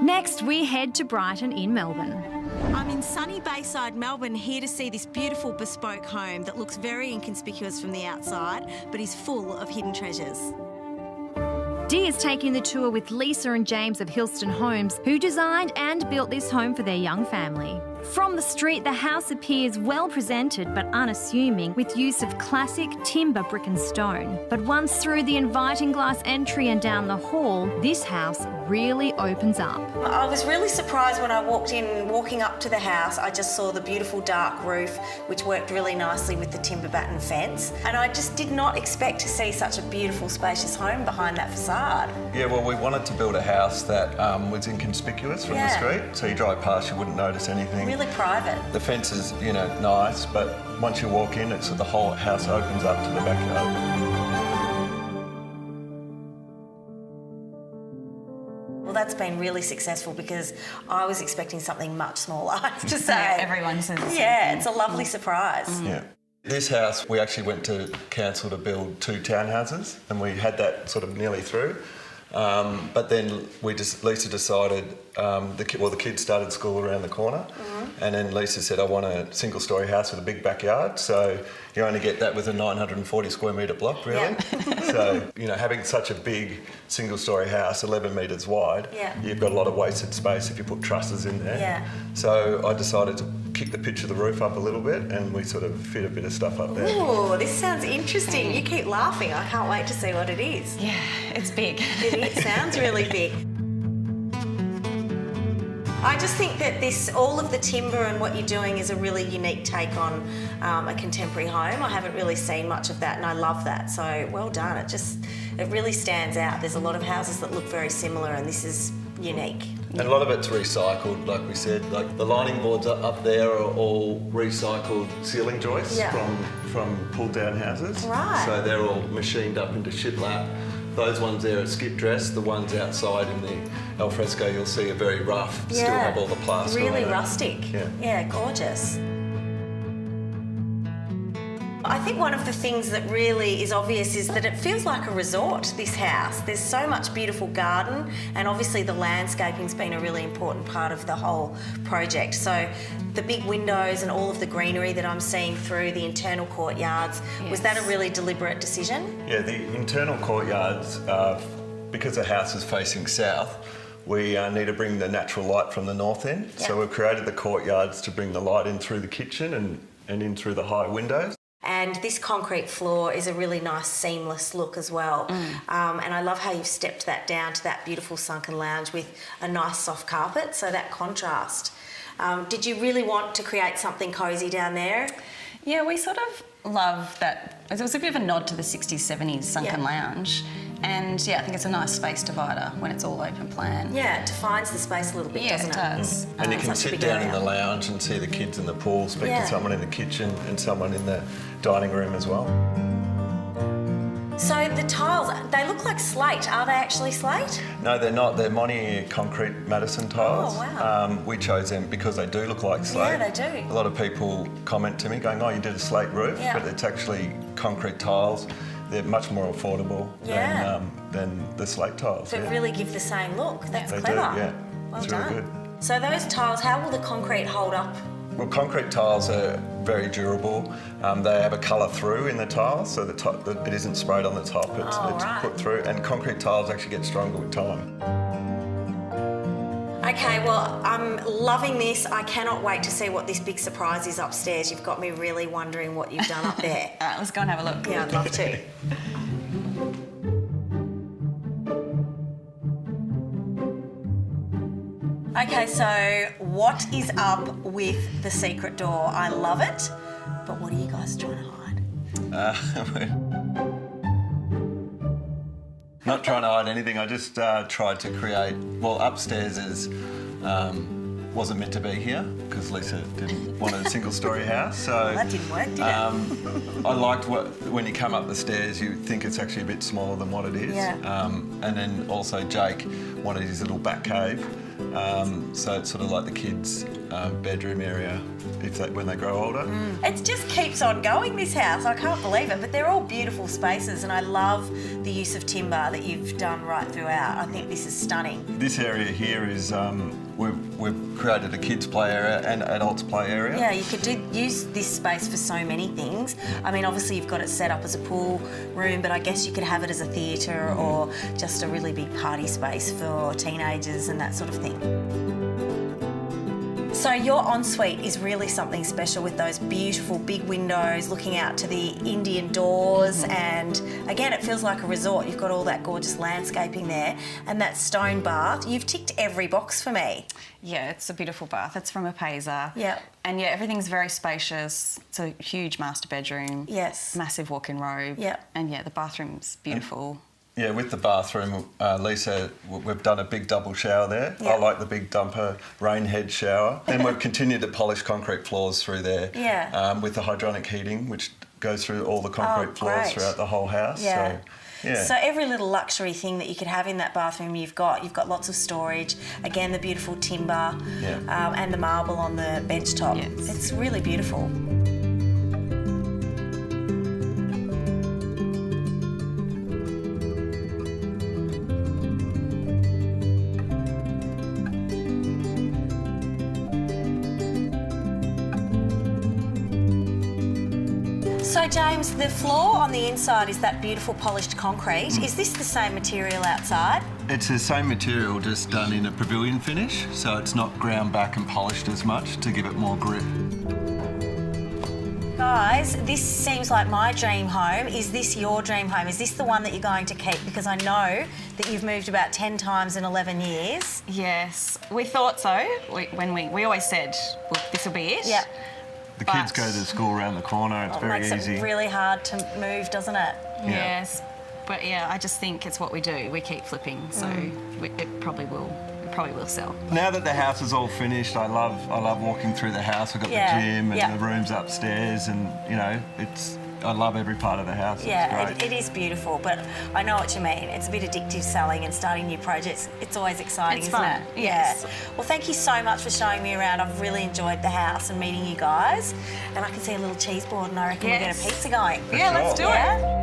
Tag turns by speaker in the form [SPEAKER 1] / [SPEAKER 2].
[SPEAKER 1] Next, we head to Brighton in Melbourne.
[SPEAKER 2] I'm in sunny Bayside, Melbourne, here to see this beautiful bespoke home that looks very inconspicuous from the outside, but is full of hidden treasures.
[SPEAKER 1] Dee is taking the tour with Lisa and James of Hilstin Homes, who designed and built this home for their young family. From the street, the house appears well presented but unassuming, with use of classic timber, brick and stone. But once through the inviting glass entry and down the hall, this house really opens up.
[SPEAKER 2] I was really surprised when I walking up to the house, I just saw the beautiful dark roof, which worked really nicely with the timber batten fence. And I just did not expect to see such a beautiful, spacious home behind that facade.
[SPEAKER 3] Yeah, well, we wanted to build a house that was inconspicuous from the street, so you drive past, you wouldn't notice anything.
[SPEAKER 2] Really private.
[SPEAKER 3] The fence is, nice, but once you walk in, the whole house opens up to the backyard.
[SPEAKER 2] Well, that's been really successful because I was expecting something much smaller, I have to say.
[SPEAKER 4] Everyone says the same
[SPEAKER 2] Yeah,
[SPEAKER 4] thing.
[SPEAKER 2] it's a lovely surprise.
[SPEAKER 3] Yeah. This house, we actually went to council to build 2 townhouses, and we had that sort of nearly through. But then Lisa decided, the kids started school around the corner, and then Lisa said, I want a single-storey house with a big backyard, so you only get that with a 940 square metre block, really.
[SPEAKER 2] Yeah.
[SPEAKER 3] So, having such a big single-storey house, 11 metres wide, you've got a lot of wasted space if you put trusses in there.
[SPEAKER 2] Yeah.
[SPEAKER 3] So I decided to kick the pitch of the roof up a little bit, and we sort of fit a bit of stuff up there.
[SPEAKER 2] Ooh, this sounds interesting. You keep laughing. I can't wait to see what it is.
[SPEAKER 4] Yeah, it's big.
[SPEAKER 2] It sounds really big. I just think that all of the timber and what you're doing is a really unique take on a contemporary home. I haven't really seen much of that, and I love that. So well done. It really stands out. There's a lot of houses that look very similar, and this is unique.
[SPEAKER 3] And a lot of it's recycled, like we said. Like the lining boards up there are all recycled ceiling joists from pulled down houses.
[SPEAKER 2] Right.
[SPEAKER 3] So they're all machined up into shiplap. Those ones there are skip dress. The ones outside in the alfresco you'll see are very rough. Still have all the plaster
[SPEAKER 2] Really
[SPEAKER 3] on it.
[SPEAKER 2] rustic. Yeah, gorgeous. I think one of the things that really is obvious is that it feels like a resort, this house. There's so much beautiful garden, and obviously the landscaping's been a really important part of the whole project. So the big windows and all of the greenery that I'm seeing through the internal courtyards, was that a really deliberate decision?
[SPEAKER 3] Yeah, the internal courtyards, because the house is facing south, we need to bring the natural light from the north end.
[SPEAKER 2] Yeah.
[SPEAKER 3] So we've created the courtyards to bring the light in through the kitchen and in through the high windows.
[SPEAKER 2] And this concrete floor is a really nice seamless look as well. And I love how you've stepped that down to that beautiful sunken lounge with a nice soft carpet, so that contrast. Did you really want to create something cosy down there?
[SPEAKER 4] Yeah, we sort of love that. It was a bit of a nod to the 60s, 70s sunken lounge. And yeah, I think it's a nice space divider when it's all open plan.
[SPEAKER 2] Yeah, it defines the space a little bit, doesn't it?
[SPEAKER 4] Yeah, it does.
[SPEAKER 3] And you can
[SPEAKER 2] such a
[SPEAKER 3] sit
[SPEAKER 2] big
[SPEAKER 3] down in
[SPEAKER 2] area.
[SPEAKER 3] the lounge and see the kids in the pool, speak to someone in the kitchen and someone in the dining room as well.
[SPEAKER 2] So the tiles, they look like slate. Are they actually slate?
[SPEAKER 3] No, they're not. They're Monier concrete Madison tiles.
[SPEAKER 2] Oh, wow.
[SPEAKER 3] We chose them because they do look like slate.
[SPEAKER 2] Yeah, they do.
[SPEAKER 3] A lot of people comment to me going, oh, you did a slate roof, but it's actually concrete tiles. They're much more affordable than the slate tiles.
[SPEAKER 2] But really give the same look. That's
[SPEAKER 3] They
[SPEAKER 2] clever.
[SPEAKER 3] do, yeah.
[SPEAKER 2] Well
[SPEAKER 3] It's
[SPEAKER 2] done.
[SPEAKER 3] really good.
[SPEAKER 2] So those tiles, how will the concrete hold up?
[SPEAKER 3] Well, concrete tiles are very durable. They have a colour through in the tiles, so it isn't sprayed on the top, it's put through. And concrete tiles actually get stronger with time.
[SPEAKER 2] Okay, well, I'm loving this. I cannot wait to see what this big surprise is upstairs. You've got me really wondering what you've done up there.
[SPEAKER 4] All right, let's go and have a look.
[SPEAKER 2] Yeah, I'd love to. Okay, so what is up with the secret door? I love it, but what are you guys trying to hide?
[SPEAKER 3] Not trying to hide anything, I just tried to create, upstairs wasn't meant to be here because Lisa didn't want a single-storey house. So
[SPEAKER 2] Well, that didn't work, did it?
[SPEAKER 3] I liked when you come up the stairs, you think it's actually a bit smaller than what it is.
[SPEAKER 2] Yeah.
[SPEAKER 3] And then also Jake wanted his little back cave. So it's sort of like the kids' bedroom area when they grow older.
[SPEAKER 2] It just keeps on going, this house. I can't believe it. But they're all beautiful spaces, and I love the use of timber that you've done right throughout. I think this is stunning.
[SPEAKER 3] This area here is we've created a kids' play area and adults' play area.
[SPEAKER 2] Yeah, you could use this space for so many things. I mean, obviously you've got it set up as a pool room, but I guess you could have it as a theatre or just a really big party space for teenagers and that sort of thing. So your ensuite is really something special with those beautiful big windows looking out to the Indian doors, and again it feels like a resort. You've got all that gorgeous landscaping there and that stone bath. You've ticked every box for me.
[SPEAKER 4] Yeah, it's a beautiful bath. It's from a Payser.
[SPEAKER 2] Yeah.
[SPEAKER 4] And yeah, everything's very spacious. It's a huge master bedroom.
[SPEAKER 2] Yes.
[SPEAKER 4] Massive walk-in robe.
[SPEAKER 2] Yeah.
[SPEAKER 4] And yeah, the bathroom's beautiful.
[SPEAKER 3] Yeah, with the bathroom, Lisa, we've done a big double shower there.
[SPEAKER 2] Yeah.
[SPEAKER 3] I like the big dumper rain head shower. And we've continued to polish concrete floors through there.
[SPEAKER 2] Yeah.
[SPEAKER 3] With the hydronic heating, which goes through all the concrete floors
[SPEAKER 2] great.
[SPEAKER 3] throughout the whole house.
[SPEAKER 2] Yeah.
[SPEAKER 3] So, yeah.
[SPEAKER 2] So every little luxury thing that you could have in that bathroom you've got lots of storage. Again, the beautiful timber and the marble on the bench top.
[SPEAKER 4] Yes.
[SPEAKER 2] It's really beautiful. So James, the floor on the inside is that beautiful polished concrete. Is this the same material outside?
[SPEAKER 3] It's the same material, just done in a pavilion finish, so it's not ground back and polished as much to give it more grip.
[SPEAKER 2] Guys, this seems like my dream home. Is this your dream home? Is this the one that you're going to keep? Because I know that you've moved about 10 times in 11 years.
[SPEAKER 4] Yes, we thought so. We always said, well, this will be it.
[SPEAKER 2] Yeah.
[SPEAKER 3] The kids go to school around the corner, it's very
[SPEAKER 2] Makes
[SPEAKER 3] easy.
[SPEAKER 2] it really hard to move, doesn't it?
[SPEAKER 4] Yes, but yeah, I just think it's what we do. We keep flipping, so it probably will sell.
[SPEAKER 3] Now that the house is all finished, I love walking through the house. I've got the gym and the rooms upstairs, and you know, I love every part of the house.
[SPEAKER 2] Yeah,
[SPEAKER 3] it's great.
[SPEAKER 2] it is beautiful, but I know what you mean. It's a bit addictive selling and starting new projects. It's always exciting,
[SPEAKER 4] It's
[SPEAKER 2] isn't
[SPEAKER 4] fun,
[SPEAKER 2] it?
[SPEAKER 4] yes.
[SPEAKER 2] Yeah. Well, thank you so much for showing me around. I've really enjoyed the house and meeting you guys. And I can see a little cheese board, and I reckon we'll get a
[SPEAKER 4] Yes.
[SPEAKER 2] pizza going.
[SPEAKER 4] Yeah, let's do it.
[SPEAKER 2] Yeah?